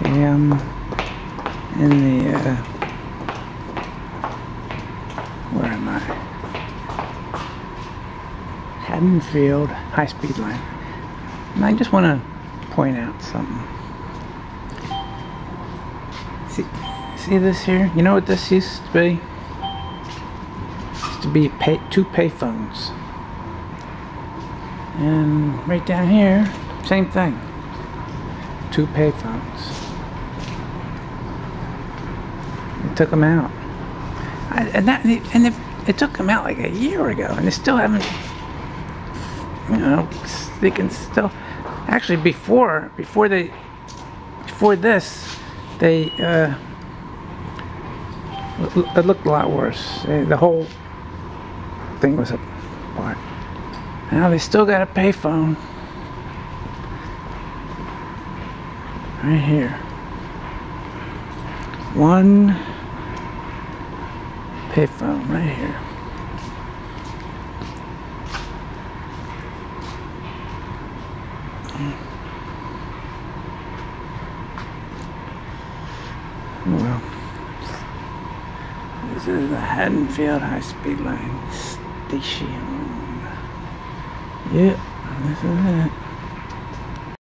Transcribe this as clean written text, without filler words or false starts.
am in the, where am I? Haddonfield high-speed line. And I just want to point out something. See this here? You know what this used to be? It used to be two payphones. And right down here, same thing. Two payphones. They took them out. It took them out like a year ago, and they still haven't. You know, they can still. Actually, before this, they it looked a lot worse. The whole thing was apart. Now they still got a payphone. Right here. One payphone right here. Well, this is the Haddonfield high-speed line station. Yep, this is it.